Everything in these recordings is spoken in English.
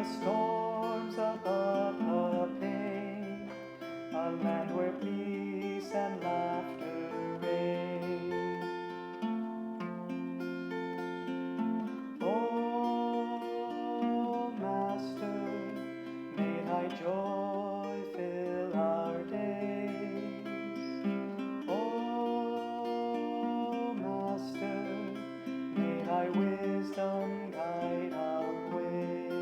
storms above the pain, a land where peace and laughter reign. Oh, Master, may thy joy fill our days. Oh, Master, may thy wisdom guide our ways.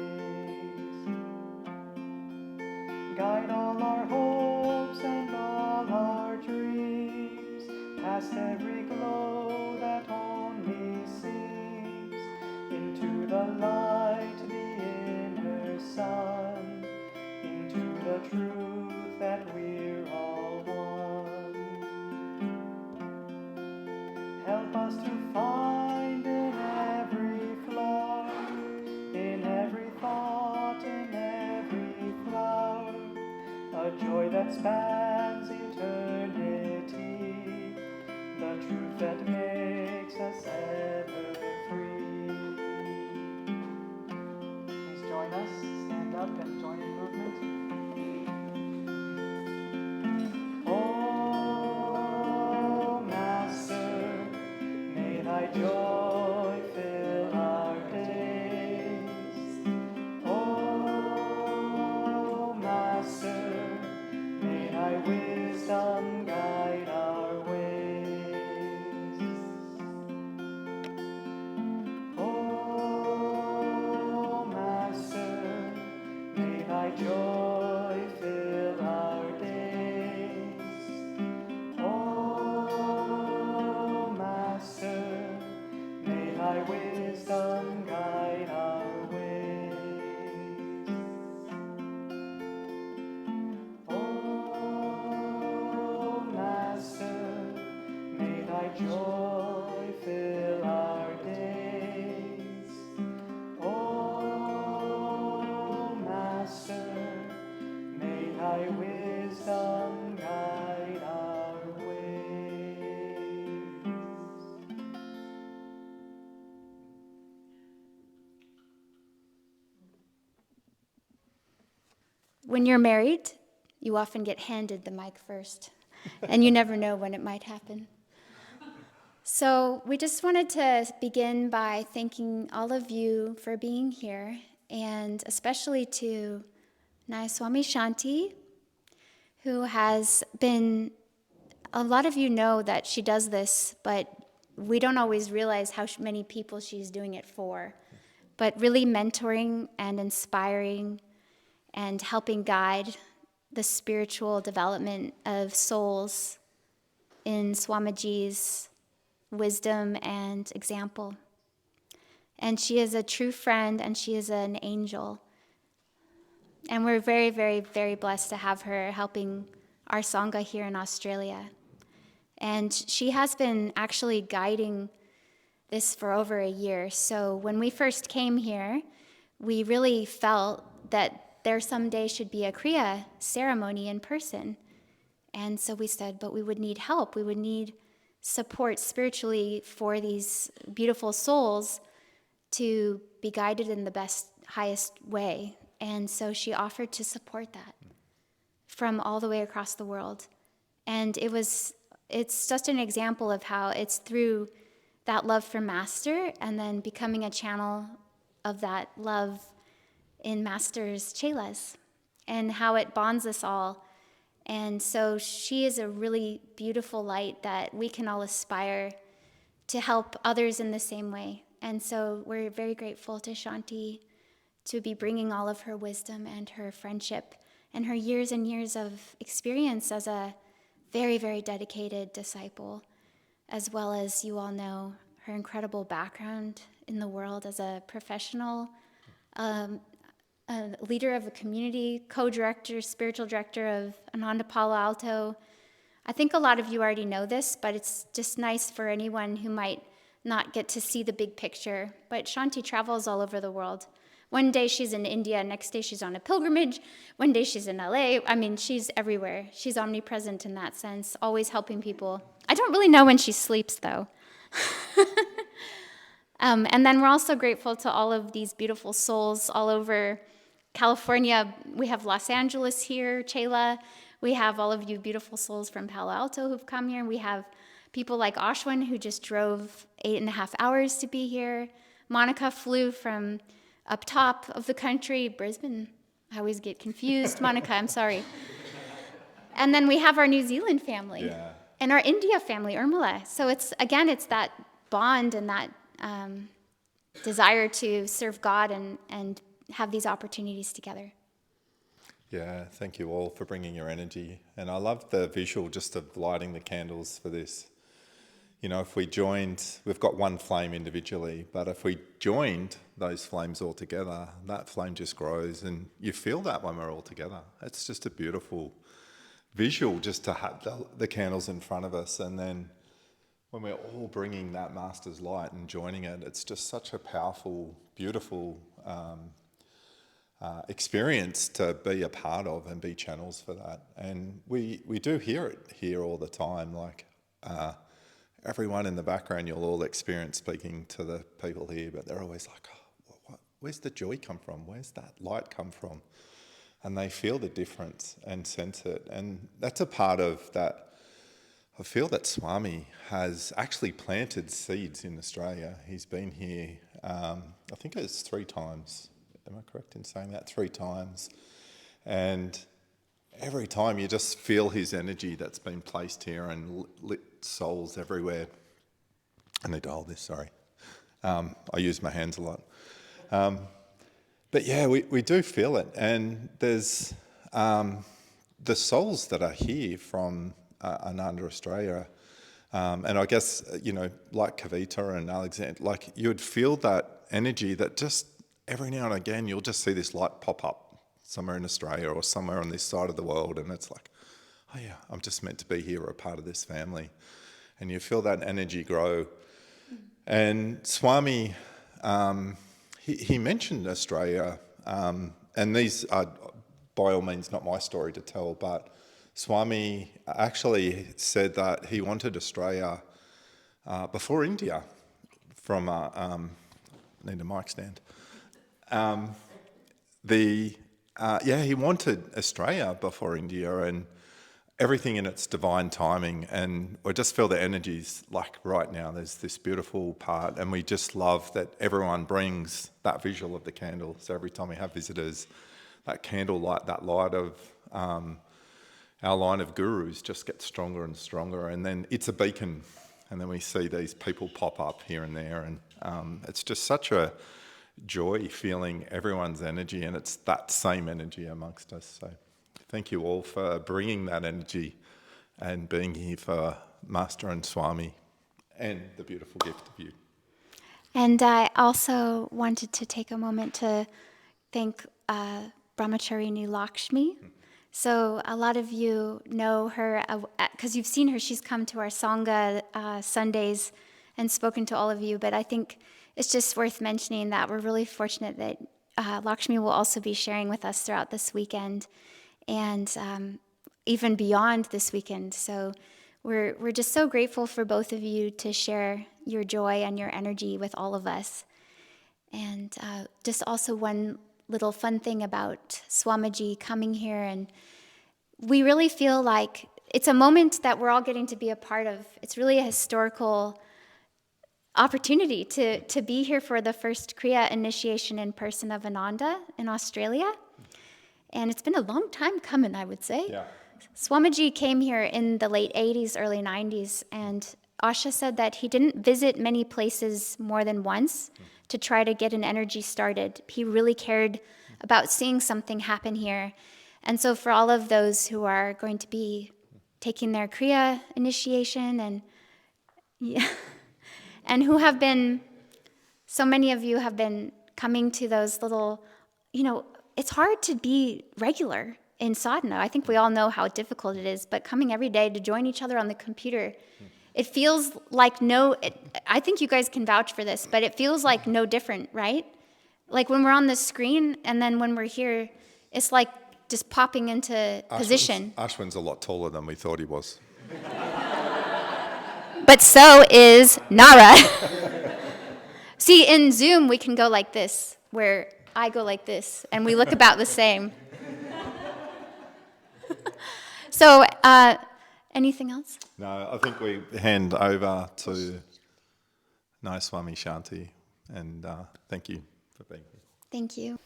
Guide all our hopes and all our dreams, past every glow that only seems, into the light, the inner sun, into the truth that we're all one. Help us to find in every flower, in every thought, in every flower, a joy that spans eternity, the truth that makes us ever free. Please join us, stand up and join in movement. Oh, Master, may thy joy fill our days. Oh, Master, may thy wisdom guide our ways. Oh, Master, may thy joy fill our days. Oh, Master, may thy wisdom guide our ways. Oh, Master, may thy joy fill our days. Oh, Master, may thy wisdom guide our ways. When you're married, you often get handed the mic first, and you never know when it might happen. So we just wanted to begin by thanking all of you for being here, and especially to Swami Shanti, who has been, a lot of you know that she does this, but we don't always realize how many people she's doing it for. But really mentoring and inspiring and helping guide the spiritual development of souls in Swamiji's wisdom and example. And she is a true friend, and she is an angel. And we're very, very, very blessed to have her helping our Sangha here in Australia. And she has been actually guiding this for over a year. So when we first came here, we really felt that there someday should be a Kriya ceremony in person. And so we said, but we would need help. We would need support spiritually for these beautiful souls to be guided in the best, highest way. And so she offered to support that from all the way across the world. And it's just an example of how it's through that love for Master and then becoming a channel of that love in Master's chelas and how it bonds us all. And so she is a really beautiful light that we can all aspire to help others in the same way. And so we're very grateful to Shanti to be bringing all of her wisdom and her friendship and her years and years of experience as a very, very dedicated disciple, as well as you all know her incredible background in the world as a professional, a leader of a community, co-director, spiritual director of Ananda Palo Alto. I think a lot of you already know this, but it's just nice for anyone who might not get to see the big picture. But Shanti travels all over the world. One day she's in India, next day she's on a pilgrimage, one day she's in LA. I mean, she's everywhere. She's omnipresent in that sense, always helping people. I don't really know when she sleeps, though. And then we're also grateful to all of these beautiful souls all over California, we have Los Angeles here, Chela. We have all of you beautiful souls from Palo Alto who've come here. We have people like Ashwin who just drove 8.5 hours to be here. Monica flew from up top of the country, Brisbane. I always get confused. Monica, I'm sorry. And then we have our New Zealand family and our India family, Urmila. So it's that bond and that desire to serve God and have these opportunities together. Yeah, thank you all for bringing your energy. And I love the visual just of lighting the candles for this. You know, if we joined, we've got one flame individually, but if we joined those flames all together, that flame just grows, and you feel that when we're all together. It's just a beautiful visual just to have the candles in front of us, and then when we're all bringing that Master's light and joining it, it's just such a powerful, beautiful experience to be a part of and be channels for that. And we do hear it here all the time, like everyone in the background you'll all experience speaking to the people here, but they're always like, oh, where's the joy come from? Where's that light come from? And they feel the difference and sense it. And that's a part of that. I feel that Swami has actually planted seeds in Australia. He's been here, I think it was 3 times. Am I correct in saying that? 3 times. And every time you just feel his energy that's been placed here and lit souls everywhere. I need to hold this, sorry. I use my hands a lot. But yeah, we do feel it. And there's the souls that are here from Ananda, Australia. And I guess, you know, like Kavita and Alexander, like you'd feel that energy that just every now and again you'll just see this light pop up somewhere in Australia or somewhere on this side of the world, and it's like, oh yeah, I'm just meant to be here or a part of this family. And you feel that energy grow. And Swami, he mentioned Australia, and these are by all means not my story to tell, but Swami actually said that he wanted Australia before India from, need a mic stand. He wanted Australia before India, and everything in its divine timing. And I just feel the energies like right now. There's this beautiful part, and we just love that everyone brings that visual of the candle. So every time we have visitors, that candle light, that light of our line of gurus just gets stronger and stronger. And then it's a beacon, and then we see these people pop up here and there, and it's just such a joy feeling everyone's energy, and it's that same energy amongst us. So thank you all for bringing that energy and being here for Master and Swami and the beautiful gift of you. And I also wanted to take a moment to thank Brahmacharini Lakshmi. So a lot of you know her because you've seen her. She's come to our Sangha Sundays and spoken to all of you, but I think it's just worth mentioning that we're really fortunate that Lakshmi will also be sharing with us throughout this weekend and even beyond this weekend. So we're just so grateful for both of you to share your joy and your energy with all of us. And just also one little fun thing about Swamiji coming here, and we really feel like it's a moment that we're all getting to be a part of. It's really a historical opportunity to be here for the first Kriya initiation in person of Ananda in Australia. And it's been a long time coming, I would say. Yeah. Swamiji came here in the late 80s, early 90s, and Asha said that he didn't visit many places more than once to try to get an energy started. He really cared about seeing something happen here. And so for all of those who are going to be taking their Kriya initiation and who have been, so many of you have been coming to those little, it's hard to be regular in sadhana. I think we all know how difficult it is, but coming every day to join each other on the computer, it feels like I think you guys can vouch for this, but it feels like no different, right? Like when we're on the screen and then when we're here, it's like just popping into position. Ashwin's a lot taller than we thought he was. But so is Nara. See, in Zoom, we can go like this, where I go like this, and we look about the same. So, anything else? No, I think we hand over to Swami Shanti, and thank you for being here. Thank you.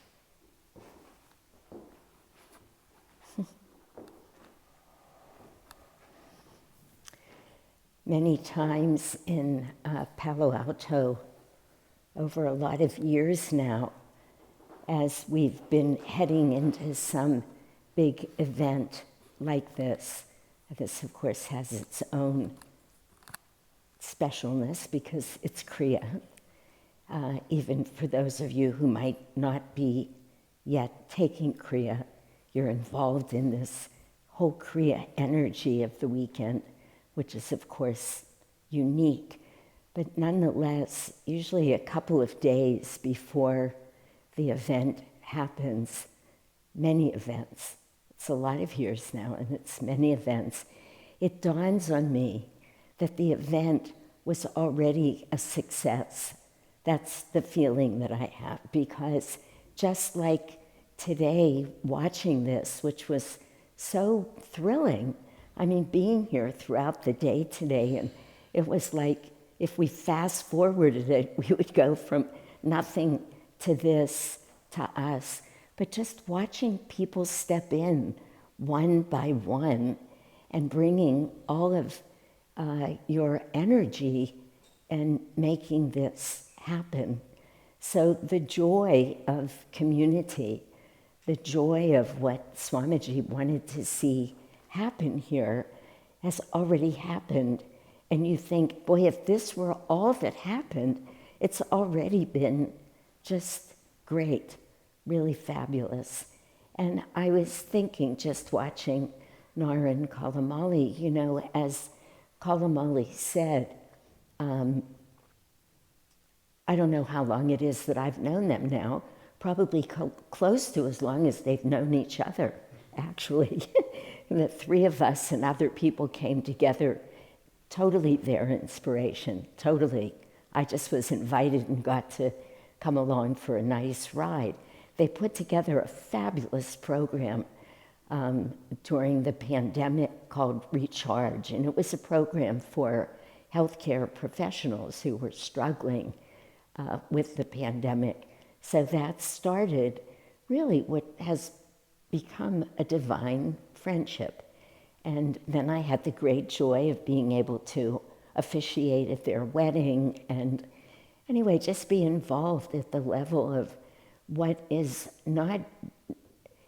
Many times in Palo Alto, over a lot of years now, as we've been heading into some big event like this. This, of course, has its own specialness because it's Kriya. Even for those of you who might not be yet taking Kriya, you're involved in this whole Kriya energy of the weekend, which is, of course, unique. But nonetheless, usually a couple of days before the event happens, many events, it's a lot of years now, and it's many events, it dawns on me that the event was already a success. That's the feeling that I have, because just like today, watching this, which was so thrilling, I mean, being here throughout the day today, and it was like if we fast forwarded it, we would go from nothing to this, to us. But just watching people step in one by one and bringing all of your energy and making this happen. So the joy of community, the joy of what Swamiji wanted to see happen here has already happened. And you think, boy, if this were all that happened, it's already been just great, really fabulous. And I was thinking, just watching Nara and Kalamali, you know, as Kalamali said, I don't know how long it is that I've known them now, probably close to as long as they've known each other, actually. The three of us and other people came together, totally their inspiration, totally. I just was invited and got to come along for a nice ride. They put together a fabulous program during the pandemic called Recharge, and it was a program for healthcare professionals who were struggling with the pandemic. So that started really what has become a divine friendship. And then I had the great joy of being able to officiate at their wedding and anyway, just be involved at the level of what is not,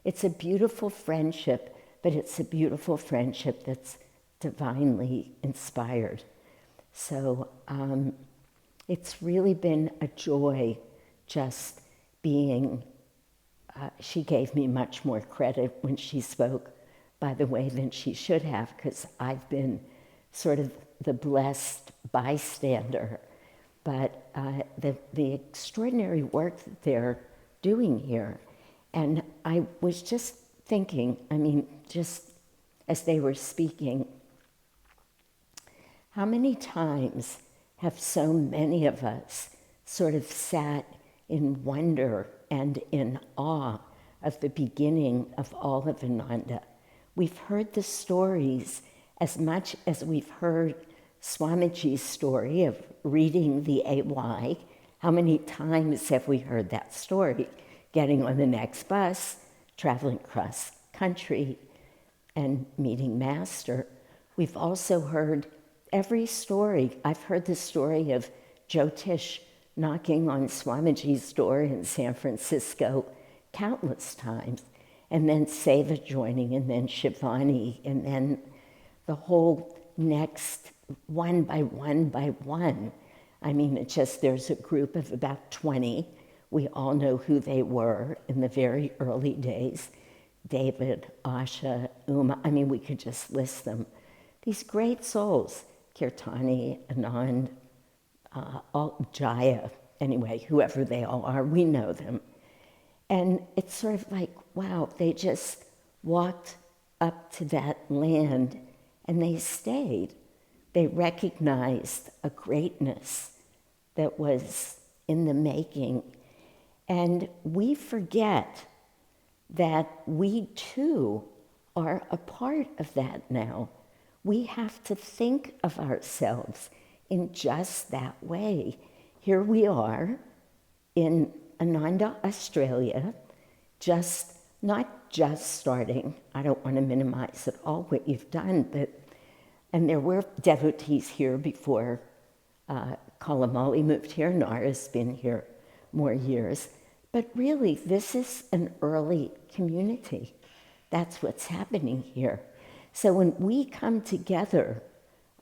it's a beautiful friendship, but it's a beautiful friendship that's divinely inspired. So it's really been a joy just being, she gave me much more credit when she spoke, by the way, than she should have, because I've been sort of the blessed bystander. But the extraordinary work that they're doing here, and I was just thinking, I mean, just as they were speaking, how many times have so many of us sort of sat in wonder and in awe of the beginning of all of Ananda? We've heard the stories as much as we've heard Swamiji's story of reading the AY. How many times have we heard that story? Getting on the next bus, traveling across country, and meeting Master. We've also heard every story. I've heard the story of Jyotish knocking on Swamiji's door in San Francisco countless times, and then Seva joining, and then Shivani, and then the whole next one by one. I mean, it's just, there's a group of about 20. We all know who they were in the very early days. David, Asha, Uma, I mean, we could just list them. These great souls, Kirtani, Anand, Jaya, anyway, whoever they all are, we know them. And it's sort of like, wow, they just walked up to that land and they stayed. They recognized a greatness that was in the making. And we forget that we too are a part of that now. We have to think of ourselves in just that way. Here we are in Ananda, Australia, not just starting. I don't want to minimize at all what you've done, and there were devotees here before Kalamali moved here. Nara's been here more years. But really, this is an early community. That's what's happening here. So when we come together,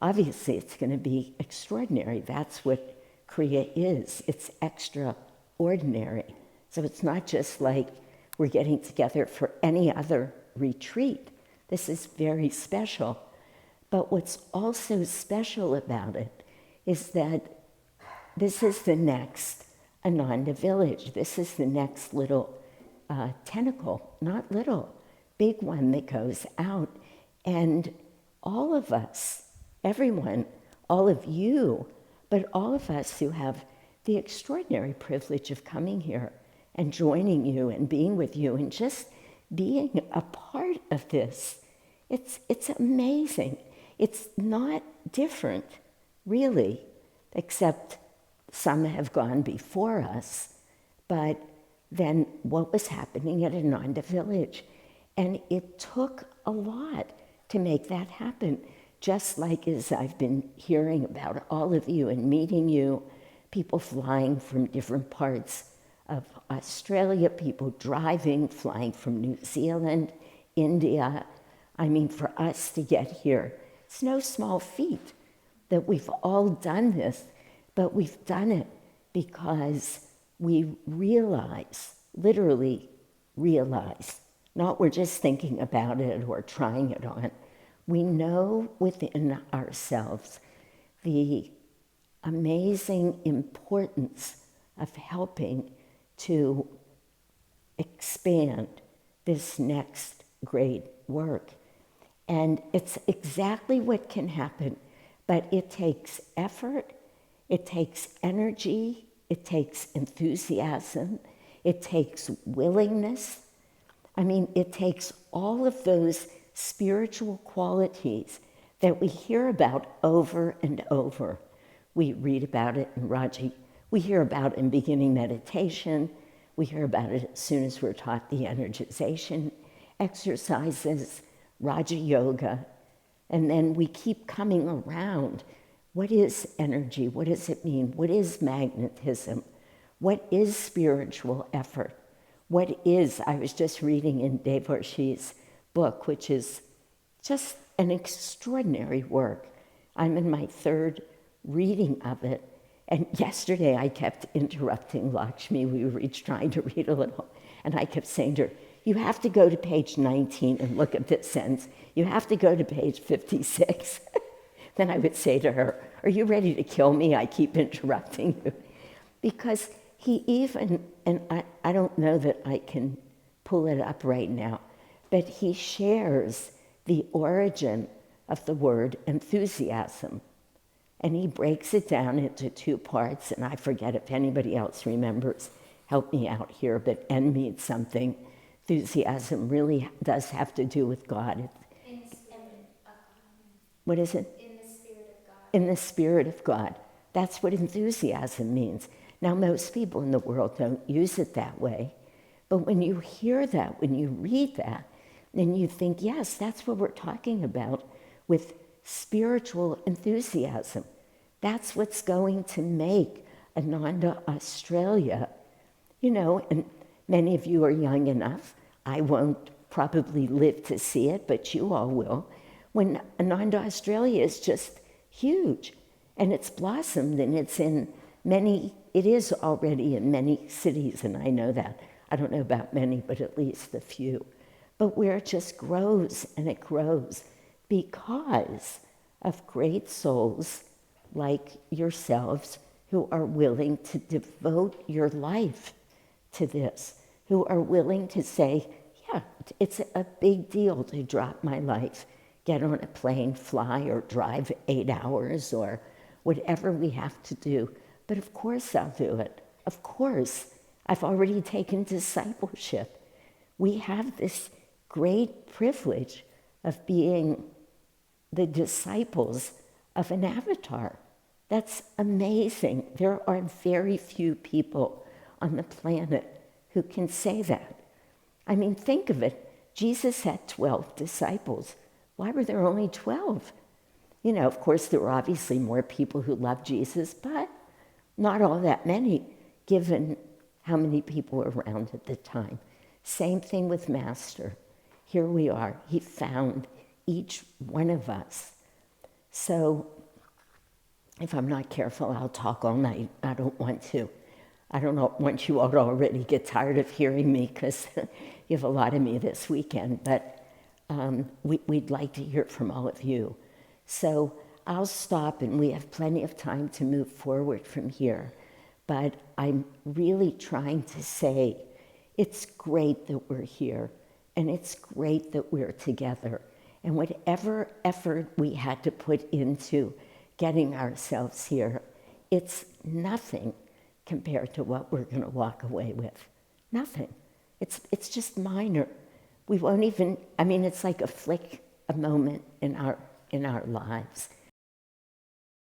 obviously it's going to be extraordinary. That's what Kriya is. It's extraordinary. So it's not just like we're getting together for any other retreat. This is very special. But what's also special about it is that this is the next Ananda village. This is the next little tentacle, not little, big one that goes out. And all of us, everyone, all of you, but all of us who have the extraordinary privilege of coming here and joining you and being with you and just being a part of this, it's amazing. It's not different, really, except some have gone before us, but then what was happening at Ananda Village. And it took a lot to make that happen, just like as I've been hearing about all of you and meeting you, people flying from different parts of Australia, people driving, flying from New Zealand, India. I mean, for us to get here, it's no small feat that we've all done this, but we've done it because we realize, literally realize, not we're just thinking about it or trying it on. We know within ourselves the amazing importance of helping to expand this next great work. And it's exactly what can happen, but it takes effort, it takes energy, it takes enthusiasm, it takes willingness. I mean, it takes all of those spiritual qualities that we hear about over and over. We read about it in Raji. We hear about it in beginning meditation. We hear about it as soon as we're taught the energization exercises, Raja Yoga. And then we keep coming around. What is energy? What does it mean? What is magnetism? What is spiritual effort? What is, I was just reading in Devarshi's book, which is just an extraordinary work. I'm in my third reading of it. And yesterday I kept interrupting Lakshmi. We were each trying to read a little. And I kept saying to her, you have to go to page 19 and look at this sentence. You have to go to page 56. Then I would say to her, are you ready to kill me? I keep interrupting you. Because he even, and I don't know that I can pull it up right now, but he shares the origin of the word enthusiasm. And he breaks it down into two parts, and I forget if anybody else remembers, help me out here, but N means something. Enthusiasm really does have to do with God. In the spirit of God. What is it? In the spirit of God. In the spirit of God. That's what enthusiasm means. Now, most people in the world don't use it that way, but when you hear that, when you read that, then you think, yes, that's what we're talking about with spiritual enthusiasm. That's what's going to make Ananda, Australia, and many of you are young enough. I won't probably live to see it, but you all will. When Ananda, Australia is just huge, and it's blossomed, and it's in it is already in many cities, and I know that. I don't know about many, but at least a few. But where it just grows, and it grows because of great souls like yourselves who are willing to devote your life to this, who are willing to say, yeah, it's a big deal to drop my life, get on a plane, fly, or drive 8 hours, or whatever we have to do. But of course I'll do it. Of course I've already taken discipleship. We have this great privilege of being the disciples of an avatar. That's amazing. There are very few people on the planet who can say that. I mean, think of it. Jesus had 12 disciples. Why were there only 12? You know, of course, there were obviously more people who loved Jesus, but not all that many, given how many people were around at the time. Same thing with Master. Here we are. He found each one of us. So if I'm not careful, I'll talk all night. I don't want to. I don't want you all to already get tired of hearing me because you have a lot of me this weekend, but we'd like to hear from all of you. So I'll stop, and we have plenty of time to move forward from here. But I'm really trying to say it's great that we're here, and it's great that we're together. And whatever effort we had to put into getting ourselves here, it's nothing compared to what we're going to walk away with. Nothing. It's just minor. We won't even, I mean, it's like a flick, a moment in our lives.